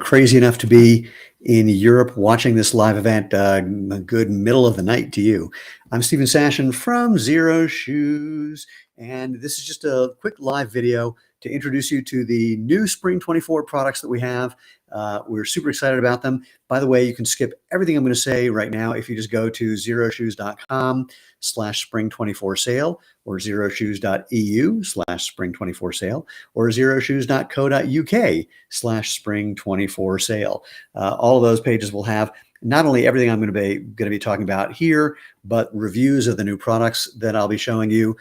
crazy enough to be in Europe watching this live event, a good middle of the night to you. I'm Stephen Sashin from Xero Shoes, and this is just a quick live video to introduce you to the new Spring 24 products that we have. We're super excited about them. By the way, you can skip everything I'm going to say right now if you just go to xeroshoes.com/spring24 sale or xeroshoes.eu/spring24 sale or xeroshoes.co.uk/spring24 sale. All of those pages will have not only everything I'm going to be talking about here, but reviews of the new products that I'll be showing you,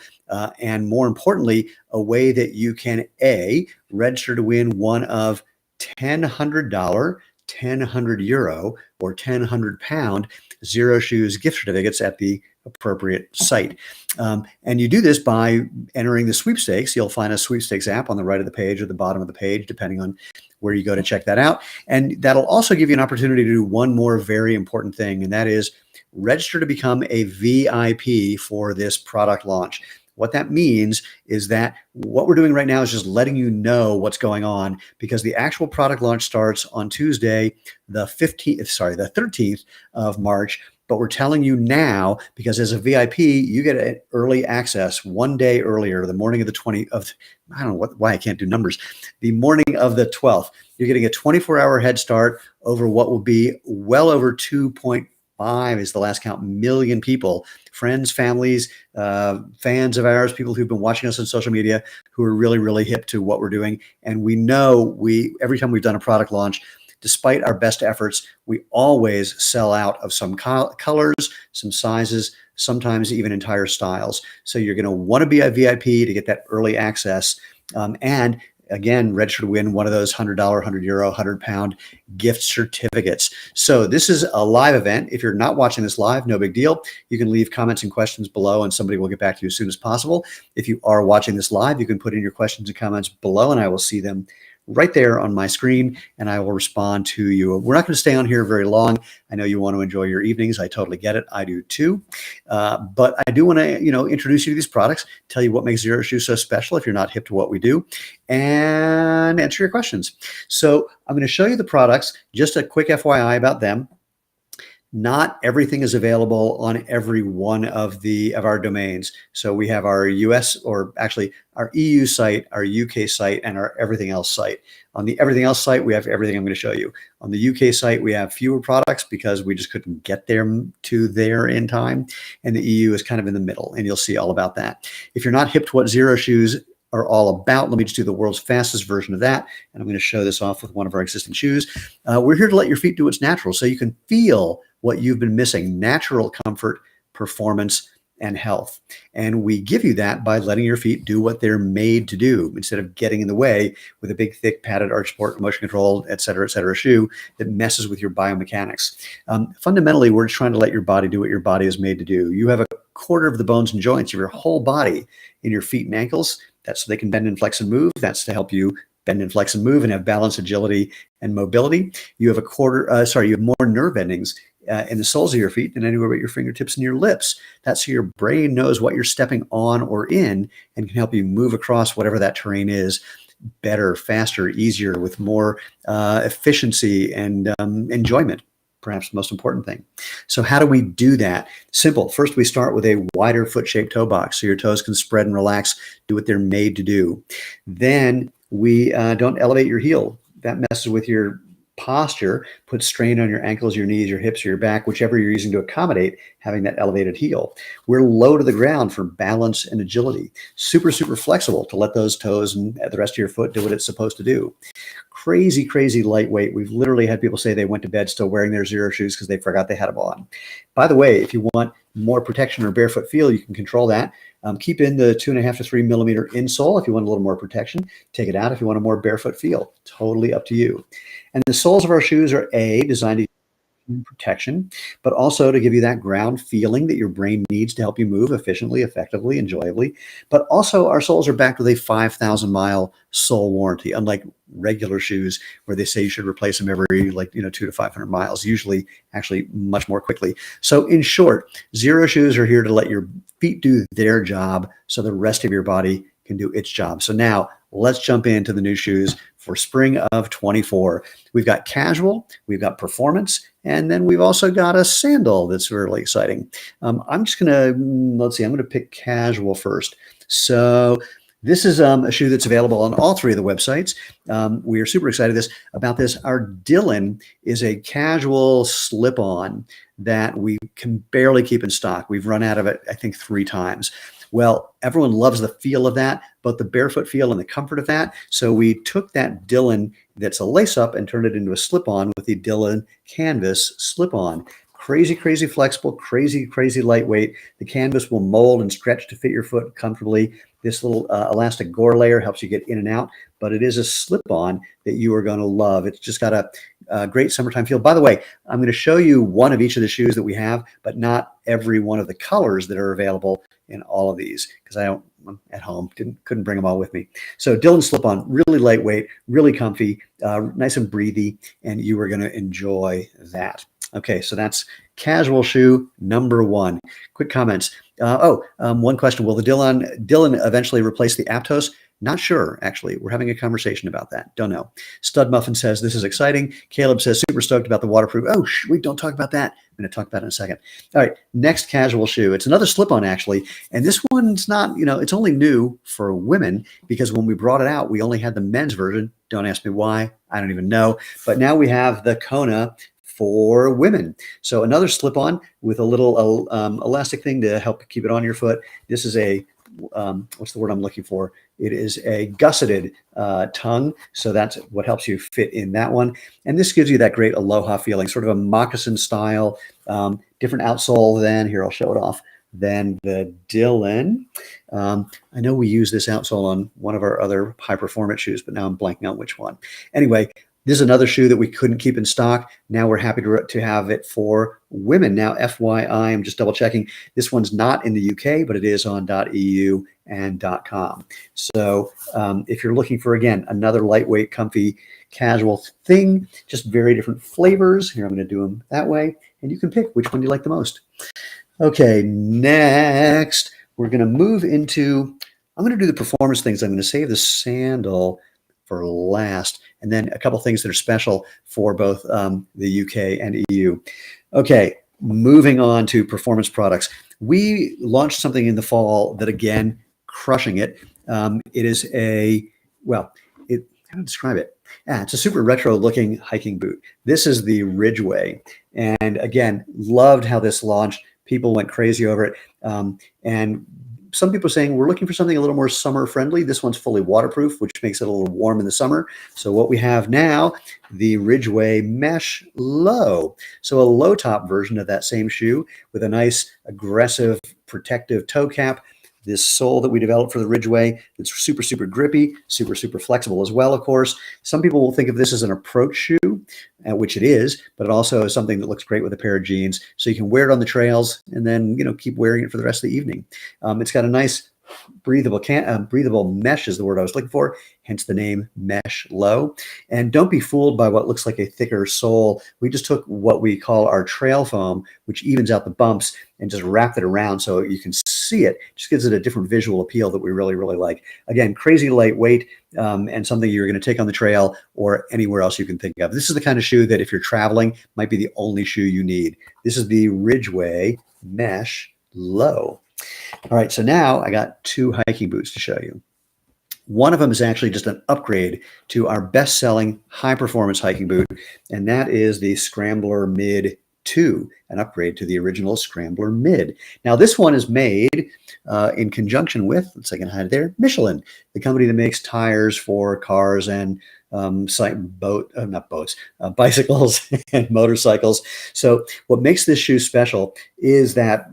and more importantly, a way that you can register to win one of $1,000, €1,000, or £1,000 Xero Shoes gift certificates at the appropriate site. And you do this by entering the sweepstakes. You'll find a sweepstakes app on the right of the page or the bottom of the page, depending on where you go to check that out. And that'll also give you an opportunity to do one more very important thing, and that is register to become a VIP for this product launch. What that means is that what we're doing right now is just letting you know what's going on, because the actual product launch starts on Tuesday, the 13th of March. But we're telling you now because as a VIP, you get an early access one day earlier, the morning of the I don't know why I can't do numbers, the morning of the 12th. You're getting a 24-hour head start over what will be well over 2.5 is the last count million people, friends, families, fans of ours, people who've been watching us on social media who are really, really hip to what we're doing. And we know every time we've done a product launch, despite our best efforts, we always sell out of some colors, some sizes, sometimes even entire styles. So you're going to want to be a VIP to get that early access. And again, register to win one of those $100, €100, £100 gift certificates. So this is a live event. If you're not watching this live, no big deal. You can leave comments and questions below and somebody will get back to you as soon as possible. If you are watching this live, you can put in your questions and comments below and I will see them right there on my screen and I will respond to you. We're not going to stay on here very long. I know you want to enjoy your evenings. I totally get it. I do too. But I do want to, introduce you to these products, tell you what makes Xero Shoes so special if you're not hip to what we do, and answer your questions. So I'm going to show you the products, just a quick FYI about them. Not everything is available on every one of our domains. So we have our US, or actually our EU site, our UK site, and our everything else site. On the everything else site, we have everything I'm going to show you. On the UK site, we have fewer products because we just couldn't get there in time. And the EU is kind of in the middle, and you'll see all about that. If you're not hip to what Xero Shoes are all about, let me just do the world's fastest version of that. And I'm going to show this off with one of our existing shoes. We're here to let your feet do what's natural so you can feel what you've been missing: natural comfort, performance, and health. And we give you that by letting your feet do what they're made to do instead of getting in the way with a big, thick, padded arch support, motion control, et cetera, shoe that messes with your biomechanics. Fundamentally, we're just trying to let your body do what your body is made to do. You have a quarter of the bones and joints of your whole body in your feet and ankles. That's so they can bend and flex and move. That's to help you bend and flex and move and have balance, agility, and mobility. You have you have more nerve endings in the soles of your feet than anywhere but your fingertips and your lips. That's so your brain knows what you're stepping on or in and can help you move across whatever that terrain is better, faster, easier, with more efficiency and enjoyment. Perhaps the most important thing. So how do we do that? Simple. First, we start with a wider foot-shaped toe box so your toes can spread and relax, do what they're made to do. Then we don't elevate your heel. That messes with your posture, puts strain on your ankles, your knees, your hips, or your back, whichever you're using to accommodate having that elevated heel. We're low to the ground for balance and agility. Super, super flexible to let those toes and the rest of your foot do what it's supposed to do. Crazy, crazy lightweight. We've literally had people say they went to bed still wearing their Xero Shoes because they forgot they had them on. By the way, if you want more protection or barefoot feel, you can control that. Keep in the 2.5 to 3 millimeter insole if you want a little more protection. Take it out if you want a more barefoot feel. Totally up to you. And the soles of our shoes are designed to give protection, but also to give you that ground feeling that your brain needs to help you move efficiently, effectively, enjoyably. But also our soles are backed with a 5,000-mile sole warranty, unlike regular shoes where they say you should replace them every 200 to 500 miles, usually actually much more quickly. So in short, Xero Shoes are here to let your feet do their job so the rest of your body can do its job. So now let's jump into the new shoes for spring of 24. We've got casual, we've got performance, and then we've also got a sandal that's really exciting. I'm just gonna, let's see, I'm gonna pick casual first. So this is a shoe that's available on all three of the websites. We are super excited about this. Our Dylan is a casual slip-on that we can barely keep in stock. We've run out of it, I think, 3 times. Well, everyone loves the feel of that, but the barefoot feel and the comfort of that. So we took that Dylan that's a lace-up and turned it into a slip-on with the Dylan Canvas slip-on. Crazy, crazy flexible, crazy, crazy lightweight. The canvas will mold and stretch to fit your foot comfortably. This little elastic gore layer helps you get in and out, but it is a slip-on that you are going to love. It's just got a great summertime feel. By the way, I'm going to show you one of each of the shoes that we have, but not every one of the colors that are available in all of these, because I'm at home, couldn't bring them all with me. So Dylan slip-on, really lightweight, really comfy, nice and breathy, and you are going to enjoy that. Okay, so that's casual shoe number 1. Quick comments. One question: will the Dylan eventually replace the Aptos? Not sure, actually. We're having a conversation about that. Don't know. Stud Muffin says this is exciting. Caleb says super stoked about the waterproof. Oh, wait, don't talk about that. I'm going to talk about it in a second. All right, next casual shoe. It's another slip-on, actually, and this one's not, it's only new for women because when we brought it out, we only had the men's version. Don't ask me why. I don't even know. But now we have the Kona for women. So another slip-on with a little elastic thing to help keep it on your foot. This is a, what's the word I'm looking for? It is a gusseted tongue. So that's what helps you fit in that one. And this gives you that great aloha feeling, sort of a moccasin style, different outsole than, here, I'll show it off, than the Dylan. I know we use this outsole on one of our other high performance shoes, but now I'm blanking on which one. Anyway, this is another shoe that we couldn't keep in stock. Now we're happy to have it for women. Now, FYI, I'm just double checking. This one's not in the UK, but it is on .eu and .com. So if you're looking for, again, another lightweight, comfy, casual thing, just very different flavors. Here, I'm going to do them that way. And you can pick which one you like the most. Okay, next, we're going to move into, I'm going to do the performance things. I'm going to save the sandal for last, and then a couple things that are special for both the UK and EU. Okay, moving on to performance products. We launched something in the fall that, again, crushing it. It is a, how to describe it? It's a super retro looking hiking boot. This is the Ridgeway. And again, loved how this launched. People went crazy over it. And some people are saying we're looking for something a little more summer friendly. This one's fully waterproof, which makes it a little warm in the summer. So what we have now, the Ridgeway Mesh Low. So a low top version of that same shoe with a nice aggressive protective toe cap. This sole that we developed for the Ridgeway, it's super, super grippy, super, super flexible as well, of course. Some people will think of this as an approach shoe, which it is, but it also is something that looks great with a pair of jeans. So you can wear it on the trails and then, keep wearing it for the rest of the evening. It's got a nice breathable mesh is the word I was looking for, hence the name Mesh Low. And don't be fooled by what looks like a thicker sole. We just took what we call our trail foam, which evens out the bumps, and just wrapped it around so you can see it. Just gives it a different visual appeal that we really, really like. Again, crazy lightweight and something you're going to take on the trail or anywhere else you can think of. This is the kind of shoe that if you're traveling, might be the only shoe you need. This is the Ridgeway Mesh Low. All right, so now I got 2 hiking boots to show you. One of them is actually just an upgrade to our best-selling high-performance hiking boot, and that is the Scrambler Mid 2, an upgrade to the original Scrambler Mid. Now, this one is made in conjunction with, let's see if I can hide it there, Michelin, the company that makes tires for cars and bicycles and motorcycles. So what makes this shoe special is that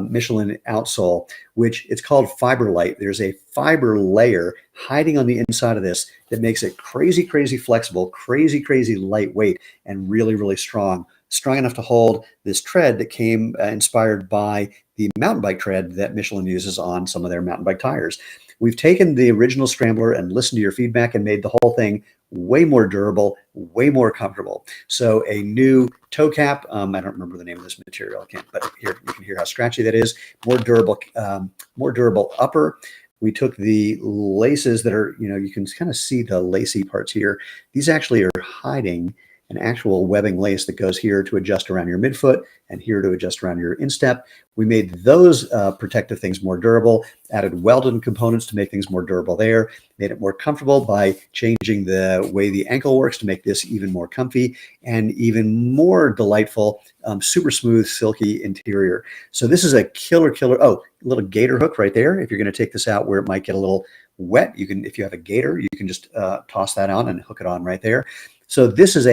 Michelin outsole, which it's called Fiber Light. There's a fiber layer hiding on the inside of this that makes it crazy, crazy flexible, crazy, crazy lightweight, and really, really strong enough to hold this tread that came inspired by the mountain bike tread that Michelin uses on some of their mountain bike tires. We've taken the original Scrambler and listened to your feedback and made the whole thing way more durable, way more comfortable. So a new toe cap, I don't remember the name of this material, I can't, but here you can hear how scratchy that is. More durable upper, we took the laces that are, you can kind of see the lacy parts here. These actually are hiding an actual webbing lace that goes here to adjust around your midfoot and here to adjust around your instep. We made those protective things more durable, added welded components to make things more durable there, made it more comfortable by changing the way the ankle works to make this even more comfy and even more delightful, super smooth, silky interior. So this is a killer. Oh, a little gator hook right there. If you're going to take this out where it might get a little wet, you can, if you have a gator, you can just toss that on and hook it on right there. So this is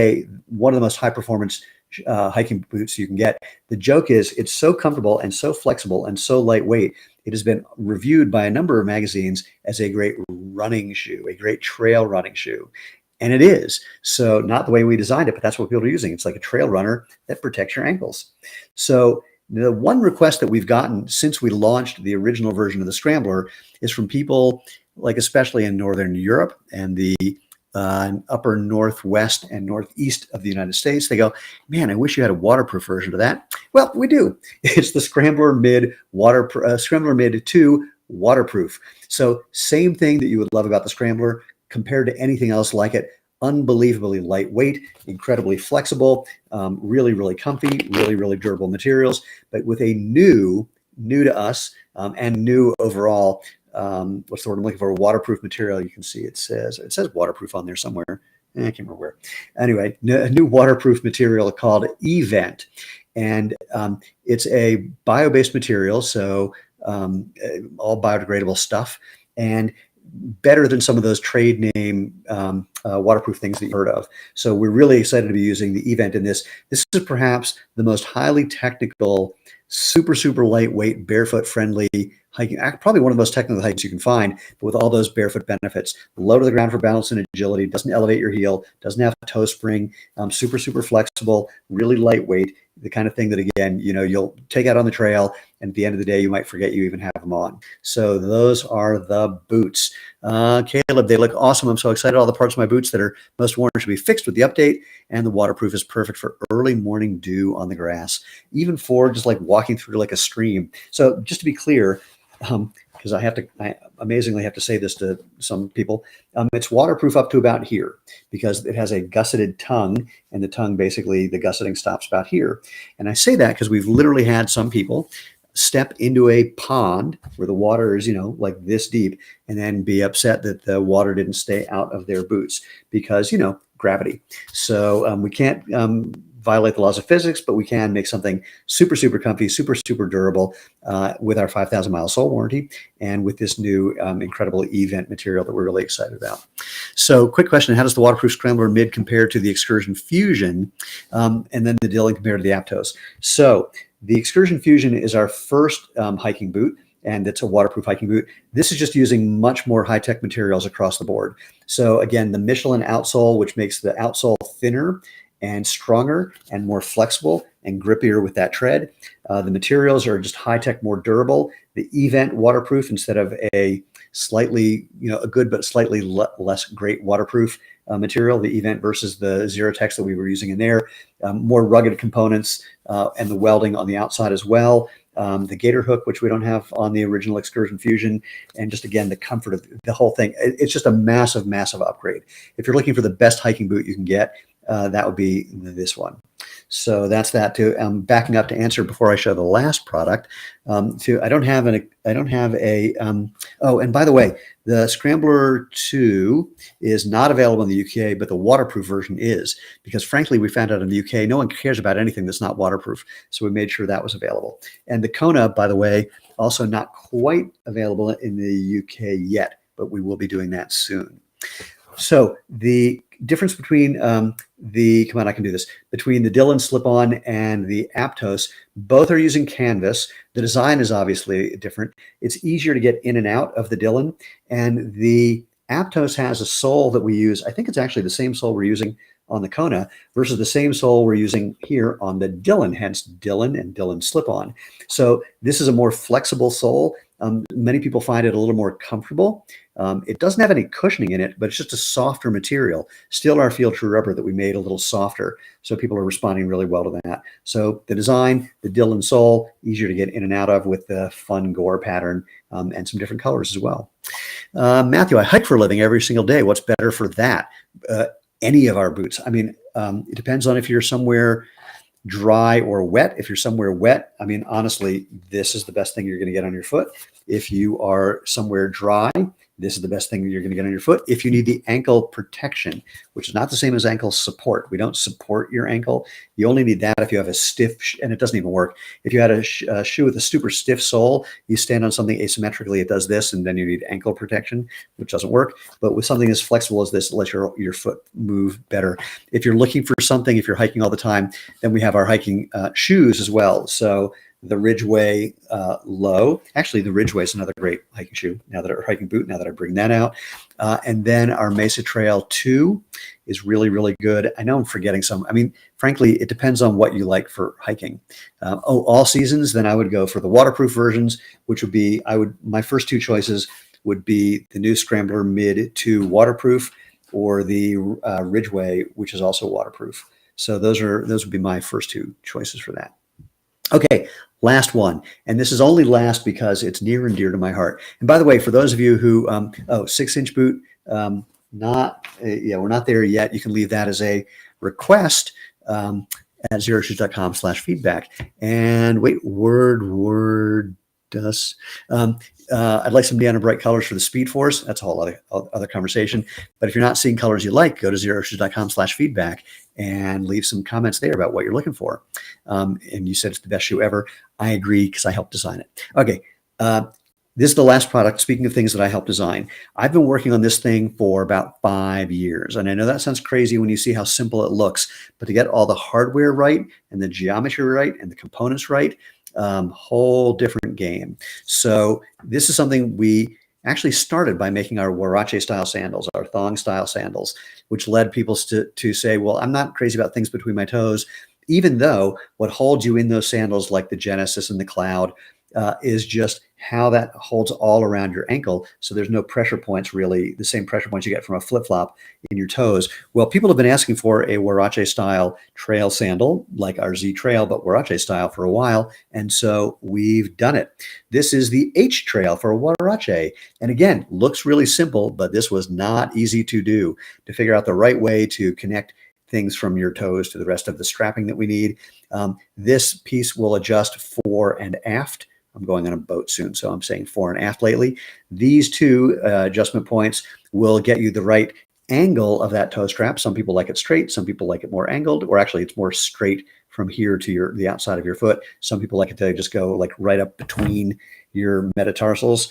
one of the most high performance hiking boots you can get. The joke is it's so comfortable and so flexible and so lightweight. It has been reviewed by a number of magazines as a great running shoe, a great trail running shoe. And it is. So not the way we designed it, but that's what people are using. It's like a trail runner that protects your ankles. So the one request that we've gotten since we launched the original version of the Scrambler is from people like especially in Northern Europe and the upper northwest and northeast of the United States. They go, man, I wish you had a waterproof version of that. Well, we do. It's the Scrambler Mid Scrambler Mid 2 waterproof. So same thing that you would love about the Scrambler compared to anything else like it. Unbelievably lightweight, incredibly flexible, really comfy, really durable materials, but with a new to us and new overall. What's the word I'm looking for? Waterproof material. You can see it says waterproof on there somewhere. I can't remember where. Anyway, a new waterproof material called Event, and it's a bio-based material, so all biodegradable stuff, and better than some of those trade name waterproof things that you've heard of. So we're really excited to be using the Event in this. This is perhaps the most highly technical, super lightweight, barefoot friendly hiking, probably one of the most technical hikes you can find, but with all those barefoot benefits. Low to the ground for balance and agility, doesn't elevate your heel, doesn't have a toe spring, super flexible, really lightweight, the kind of thing that, again, you'll take out on the trail, and at the end of the day, you might forget you even have them on. So those are the boots. Caleb, they look awesome. I'm so excited. All the parts of my boots that are most worn should be fixed with the update, and the waterproof is perfect for early morning dew on the grass, even for just like walking through like a stream. So just to be clear, because I amazingly have to say this to some people, it's waterproof up to about here because it has a gusseted tongue, and the tongue, basically the gusseting stops about here. And I say that because we've literally had some people step into a pond where the water is, like this deep, and then be upset that the water didn't stay out of their boots because, gravity. So we can't violate the laws of physics, but we can make something super comfy, super durable with our 5,000 mile sole warranty and with this new incredible Event material that we're really excited about. So quick question, how does the waterproof Scrambler Mid compare to the Excursion Fusion and then the Dylan compared to the Aptos? So the Excursion Fusion is our first hiking boot, and it's a waterproof hiking boot. This is just using much more high-tech materials across the board. So again, the Michelin outsole, which makes the outsole thinner and stronger and more flexible and grippier with that tread. The materials are just high-tech, more durable. The Event waterproof, instead of a slightly, a good but slightly less great waterproof material, the Event versus the Xero that we were using in there, more rugged components and the welding on the outside as well. The gator hook, which we don't have on the original Excursion Fusion, and just, again, the comfort of the whole thing. It's just a massive upgrade. If you're looking for the best hiking boot you can get, that would be this one. So that's that. To backing up to answer before I show the last product. Oh, and by the way, the Scrambler 2 is not available in the UK, but the waterproof version is, because frankly, we found out in the UK, no one cares about anything that's not waterproof. So we made sure that was available. And the Kona, by the way, also not quite available in the UK yet, but we will be doing that soon. So the difference between between the Dylan slip-on and the Aptos, both are using canvas. The design is obviously different. It's easier to get in and out of the Dylan, and the Aptos has a sole that we use. I think it's actually the same sole we're using on the Kona versus the same sole we're using here on the Dylan, hence Dylan and Dylan slip-on. So this is a more flexible sole. Many people find it a little more comfortable. It doesn't have any cushioning in it, but it's just a softer material. Still our field true rubber that we made a little softer. So people are responding really well to that. So the design, the Dylan sole, easier to get in and out of with the fun gore pattern, and some different colors as well. Matthew, I hike for a living every single day. What's better for that? Any of our boots. I mean, it depends on if you're somewhere dry or wet. If you're somewhere wet, I mean, honestly, this is the best thing you're going to get on your foot. If you are somewhere dry, this is the best thing you're going to get on your foot. If you need the ankle protection, which is not the same as ankle support, we don't support your ankle. You only need that if you have a stiff, and it doesn't even work. If you had a shoe with a super stiff sole, you stand on something asymmetrically, it does this, and then you need ankle protection, which doesn't work. But with something as flexible as this, it lets your foot move better. If you're looking for something, if you're hiking all the time, then we have our hiking shoes as well. So the Ridgeway Low. Actually, the Ridgeway is another great hiking shoe, hiking boot, now that I bring that out. And then our Mesa Trail 2 is really, really good. I know I'm forgetting some. I mean, frankly, it depends on what you like for hiking. All seasons, then I would go for the waterproof versions, which would be, my first two choices would be the new Scrambler Mid 2 waterproof, or the Ridgeway, which is also waterproof. So those would be my first two choices for that. Okay, last one, and this is only last because it's near and dear to my heart. And by the way, for those of you who, 6-inch boot, we're not there yet. You can leave that as a request at xeroshoes.com/feedback. And wait, I'd like some neon and bright colors for the Speed Force. That's a whole other conversation. But if you're not seeing colors you like, go to xeroshoes.com/feedback and leave some comments there about what you're looking for. And you said it's the best shoe ever. I agree, because I helped design it. Okay. This is the last product. Speaking of things that I helped design, I've been working on this thing for about 5 years. And I know that sounds crazy when you see how simple it looks, but to get all the hardware right and the geometry right and the components right, whole different game. So this is something we actually started by making our Huarache style sandals, our thong style sandals, which led people to say, well, I'm not crazy about things between my toes, even though what holds you in those sandals, like the Genesis and the Cloud, is just how that holds all around your ankle. So there's no pressure points, really, the same pressure points you get from a flip-flop in your toes. Well, people have been asking for a Huarache style trail sandal, like our Z Trail, but Huarache style for a while. And so we've done it. This is the H Trail for Huarache. And again, looks really simple, but this was not easy to do, to figure out the right way to connect things from your toes to the rest of the strapping that we need. This piece will adjust fore and aft. I'm going on a boat soon, so I'm saying fore and aft lately. These two adjustment points will get you the right angle of that toe strap. Some people like it straight. Some people like it more angled, or actually it's more straight from here to the outside of your foot. Some people like it to just go like right up between your metatarsals.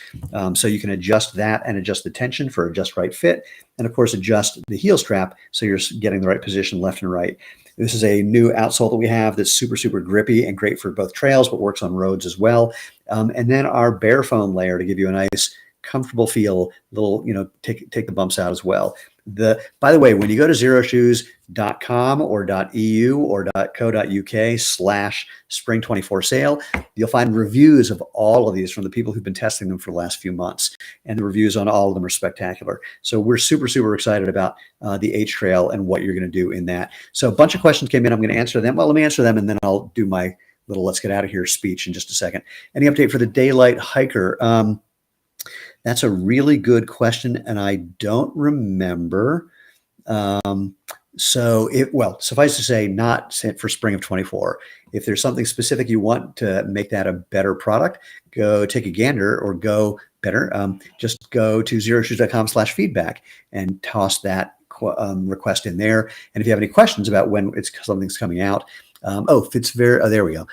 So you can adjust that and adjust the tension for a just right fit. And of course, adjust the heel strap so you're getting the right position left and right. This is a new outsole that we have that's super, super grippy and great for both trails, but works on roads as well. And then our bare foam layer to give you a nice, comfortable feel, little, take the bumps out as well. By the way, when you go to xeroshoes.com or .eu or .co.uk/spring24 sale, you'll find reviews of all of these from the people who've been testing them for the last few months. And the reviews on all of them are spectacular. So we're super, super excited about the H Trail and what you're going to do in that. So a bunch of questions came in. I'm going to answer them. Well, let me answer them, and then I'll do my little let's get out of here speech in just a second. Any update for the Daylight Hiker? That's a really good question, and I don't remember. Suffice to say, not for spring of 24. If there's something specific you want to make that a better product, go take a gander, or go better. Just go to xeroshoes.com/feedback and toss that request in there. And if you have any questions about when something's coming out, there we go.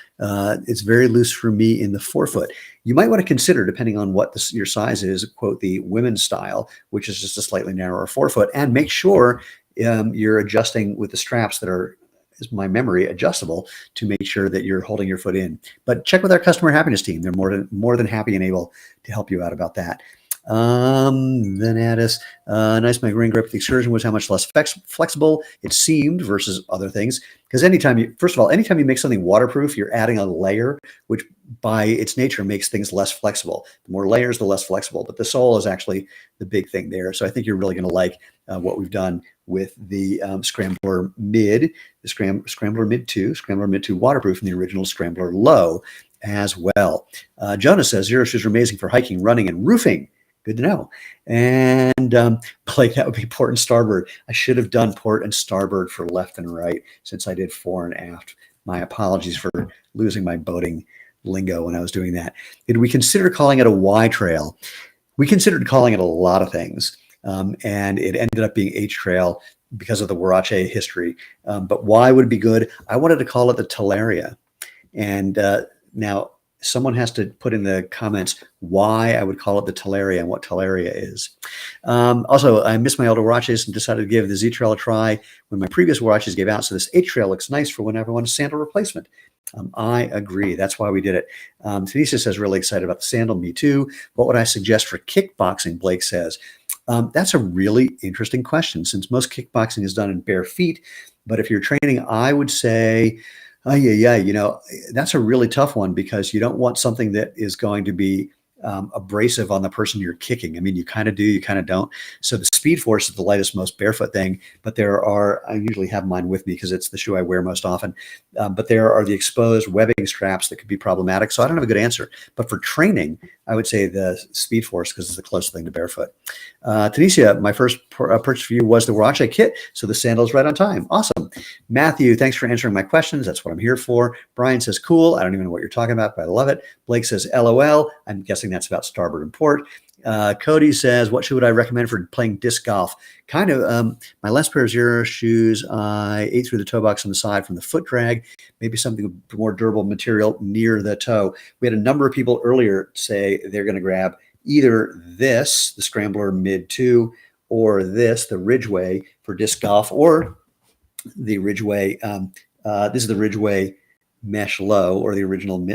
It's very loose for me in the forefoot. You might want to consider, depending on what your size is, quote, the women's style, which is just a slightly narrower forefoot, and make sure you're adjusting with the straps that are, is my memory, adjustable to make sure that you're holding your foot in. But check with our customer happiness team. They're more than happy and able to help you out about that. Then Addis, nice my ring grip. The excursion was how much less flexible it seemed versus other things. Because first of all, anytime you make something waterproof, you're adding a layer, which by its nature makes things less flexible. The more layers, the less flexible. But the sole is actually the big thing there. So I think you're really going to like what we've done with the Scrambler Mid, the Scrambler Mid 2, Scrambler Mid 2 waterproof, and the original Scrambler Low as well. Jonah says, Xero Shoes are amazing for hiking, running, and roofing. Good to know. And Blake, that would be port and starboard. I should have done port and starboard for left and right since I did fore and aft. My apologies for losing my boating lingo when I was doing that. Did we consider calling it a Y trail? We considered calling it a lot of things, and it ended up being H trail because of the Huarache history. But Y would be good. I wanted to call it the Talaria. And now someone has to put in the comments why I would call it the Talaria and what Talaria is. Also, I missed my old Huaraches and decided to give the Z Trail a try when my previous Huaraches gave out. So this H Trail looks nice for whenever I want a sandal replacement. I agree. That's why we did it. Tanisha says, really excited about the sandal. Me too. What would I suggest for kickboxing? Blake says. That's a really interesting question since most kickboxing is done in bare feet. But if you're training, I would say, that's a really tough one because you don't want something that is going to be abrasive on the person you're kicking. I mean, you kind of do, you kind of don't. So the Speed Force is the lightest, most barefoot thing, but I usually have mine with me because it's the shoe I wear most often. But there are the exposed webbing straps that could be problematic. So I don't have a good answer. But for training, I would say the Speed Force because it's the closest thing to barefoot. Tanisha, my first purchase for you was the Huarache kit. So the sandal's right on time. Awesome. Matthew, thanks for answering my questions. That's what I'm here for. Brian says, cool. I don't even know what you're talking about, but I love it. Blake says, LOL. I'm guessing that's about starboard and port. Cody says, what shoe would I recommend for playing disc golf? Kind of my last pair of Xero shoes, I ate through the toe box on the side from the foot drag, maybe something with more durable material near the toe. We had a number of people earlier say they're going to grab either this, the Scrambler Mid 2, or this, the Ridgeway for disc golf, or the Ridgeway. This is the Ridgeway Mesh Low, or the original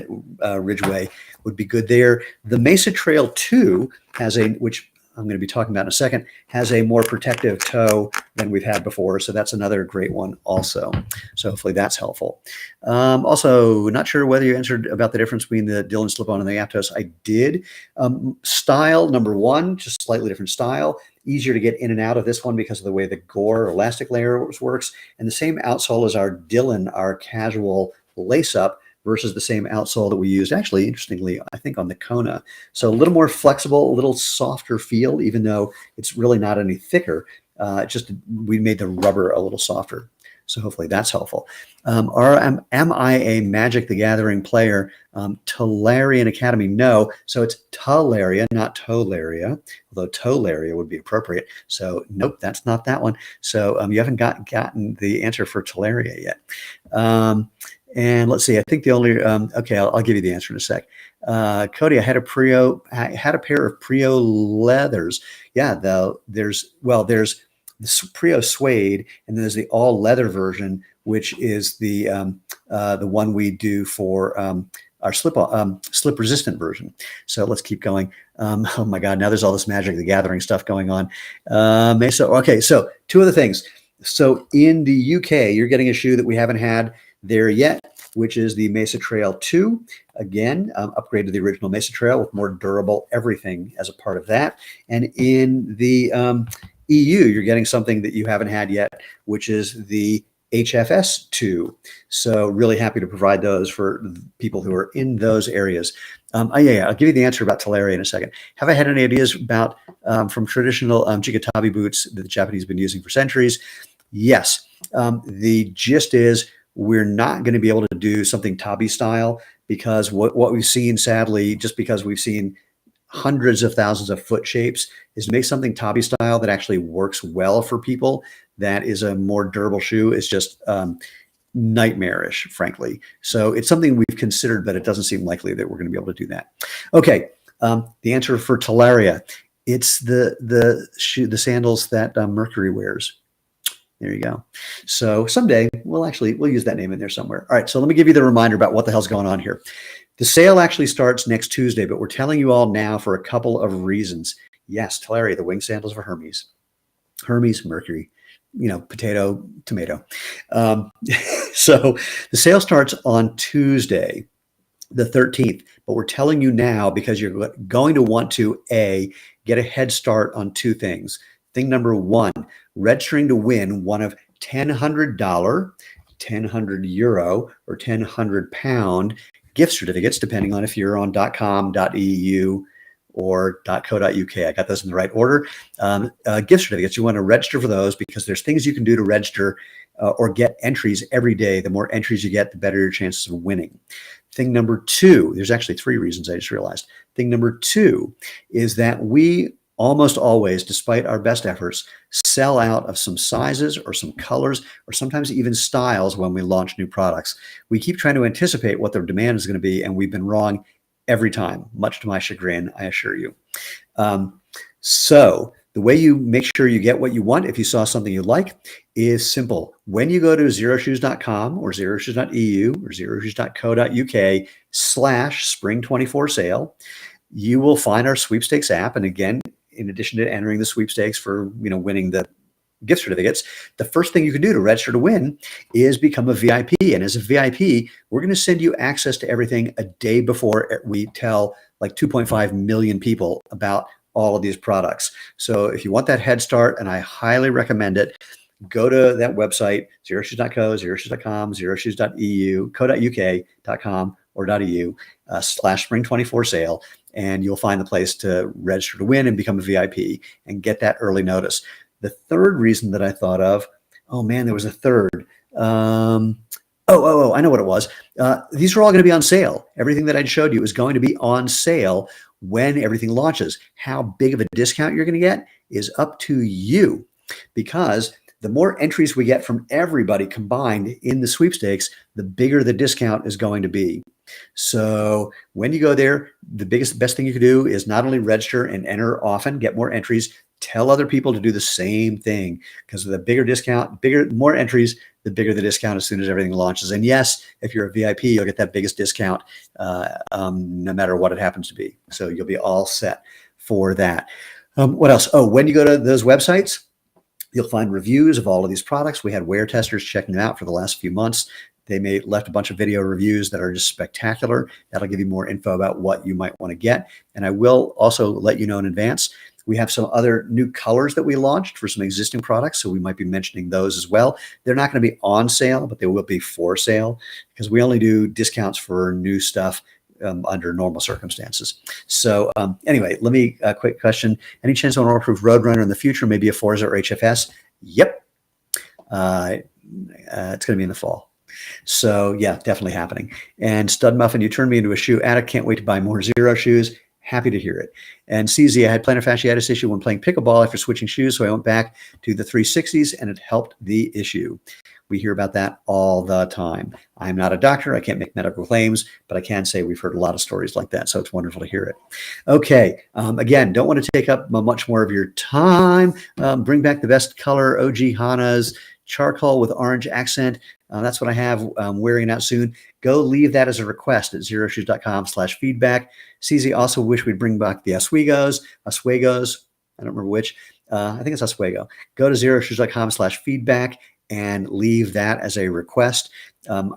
Ridgeway would be good there. The Mesa Trail 2 has which I'm going to be talking about in a second, has a more protective toe than we've had before. So that's another great one also. So hopefully that's helpful. Also, not sure whether you answered about the difference between the Dylan slip-on and the Aptos. I did. Style, number one, just slightly different style. Easier to get in and out of this one because of the way the Gore elastic layer works. And the same outsole as our Dylan, our casual lace-up, versus the same outsole that we used, actually, interestingly, I think on the Kona. So a little more flexible, a little softer feel, even though it's really not any thicker. We made the rubber a little softer. So hopefully that's helpful. Am I a Magic the Gathering player? Tolarian Academy, no. So it's Talaria, not Tolaria, although Tolaria would be appropriate. So nope, that's not that one. So you haven't gotten the answer for Talaria yet. And let's see, I think the only, okay, I'll give you the answer in a sec. Cody, I had a pair of Prio leathers. Yeah, there's the Prio suede, and then there's the all leather version, which is the one we do for our slip resistant version. So let's keep going. Oh my God, now there's all this Magic the Gathering stuff going on. Okay, so two other things. So in the UK, you're getting a shoe that we haven't had there yet, which is the Mesa Trail 2. Again, upgrade to the original Mesa Trail with more durable everything as a part of that. And in the EU, you're getting something that you haven't had yet, which is the HFS 2. So really happy to provide those for people who are in those areas. I'll give you the answer about Talaria in a second. Have I had any ideas about from traditional Chikatabi boots that the Japanese have been using for centuries? Yes. The gist is we're not going to be able to do something tabi style because what we've seen, sadly, just because we've seen hundreds of thousands of foot shapes, is to make something tabi style that actually works well for people. That is a more durable shoe. It's just nightmarish, frankly. So it's something we've considered, but it doesn't seem likely that we're going to be able to do that. Okay, the answer for Talaria, it's the sandals that Mercury wears. There you go. So someday we'll use that name in there somewhere. All right. So let me give you the reminder about what the hell's going on here. The sale actually starts next Tuesday, but we're telling you all now for a couple of reasons. Yes, Tulare, the wing sandals of Hermes. Hermes, Mercury, potato, tomato. Um, so the sale starts on Tuesday, the 13th, but we're telling you now because you're going to want to get a head start on two things. Thing number one, registering to win one of $1,000, €1,000, or £1,000 gift certificates, depending on if you're on .com, .eu, or .co.uk. I got those in the right order. Gift certificates, you want to register for those because there's things you can do to register or get entries every day. The more entries you get, the better your chances of winning. Thing number two, there's actually three reasons I just realized. Thing number two is that we almost always, despite our best efforts, sell out of some sizes or some colors or sometimes even styles when we launch new products. We keep trying to anticipate what their demand is going to be, and we've been wrong every time, much to my chagrin, I assure you. So the way you make sure you get what you want if you saw something you like is simple. When you go to xeroshoes.com or xeroshoes.eu or xeroshoes.co.uk/spring24 sale, you will find our sweepstakes app. And again, in addition to entering the sweepstakes for winning the gift certificates, the first thing you can do to register to win is become a VIP. And as a VIP, we're going to send you access to everything a day before we tell like 2.5 million people about all of these products. So if you want that head start, and I highly recommend it, go to that website, xeroshoes.co, xeroshoes.com, xeroshoes.eu, co.uk.com, or .eu /spring24 sale, and you'll find the place to register to win and become a VIP and get that early notice. The third reason that I thought of, oh man, there was a third. I know what it was. These are all going to be on sale. Everything that I showed you is going to be on sale when everything launches. How big of a discount you're going to get is up to you, because the more entries we get from everybody combined in the sweepstakes, the bigger the discount is going to be. So when you go there, the best thing you can do is not only register and enter often, get more entries, tell other people to do the same thing, because the bigger discount, more entries, the bigger the discount as soon as everything launches. And yes, if you're a VIP, you'll get that biggest discount no matter what it happens to be. So you'll be all set for that. What else? Oh, when you go to those websites, you'll find reviews of all of these products. We had wear testers checking them out for the last few months. They left a bunch of video reviews that are just spectacular. That'll give you more info about what you might want to get. And I will also let you know in advance, we have some other new colors that we launched for some existing products, so we might be mentioning those as well. They're not going to be on sale, but they will be for sale, because we only do discounts for new stuff under normal circumstances. So anyway, let me, quick question. Any chance on an approved Roadrunner in the future, maybe a Forza or HFS? Yep. It's going to be in the fall. So yeah, definitely happening. And Stud Muffin, you turned me into a shoe addict. Can't wait to buy more Xero shoes. Happy to hear it. And CZ, I had plantar fasciitis issue when playing pickleball after switching shoes, so I went back to the 360s and it helped the issue. We hear about that all the time. I'm not a doctor. I can't make medical claims, but I can say we've heard a lot of stories like that, so it's wonderful to hear it. Okay, again, don't want to take up much more of your time. Bring back the best color, OG Hana's charcoal with orange accent. That's what I have wearing out soon. Go leave that as a request at xeroshoes.com/feedback. CZ also wish we'd bring back the Oswegos. I don't remember which. I think it's Oswego. Go to xeroshoes.com/feedback and leave that as a request.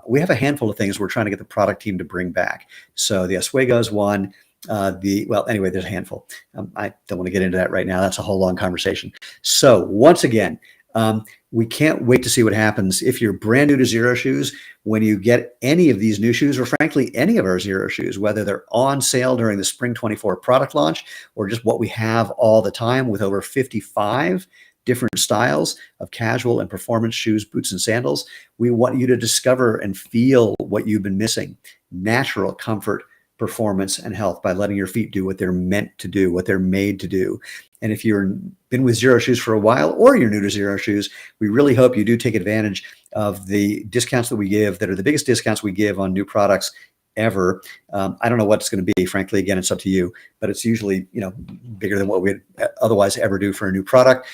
We have a handful of things we're trying to get the product team to bring back. So the Oswego's one. Anyway, there's a handful. I don't want to get into that right now. That's a whole long conversation. So once again, we can't wait to see what happens if you're brand new to Xero Shoes. When you get any of these new shoes, or frankly, any of our Xero shoes, whether they're on sale during the Spring 24 product launch or just what we have all the time with over 55 different styles of casual and performance shoes, boots, and sandals, we want you to discover and feel what you've been missing: natural comfort, performance, and health, by letting your feet do what they're meant to do, what they're made to do. And if you've been with Xero Shoes for a while, or you're new to Xero Shoes, we really hope you do take advantage of the discounts that we give, that are the biggest discounts we give on new products ever. I don't know what it's going to be. Frankly, again, it's up to you, but it's usually, bigger than what we'd otherwise ever do for a new product.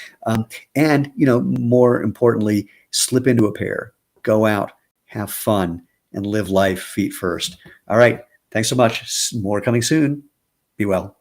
And, more importantly, slip into a pair, go out, have fun, and live life feet first. All right. Thanks so much. More coming soon. Be well.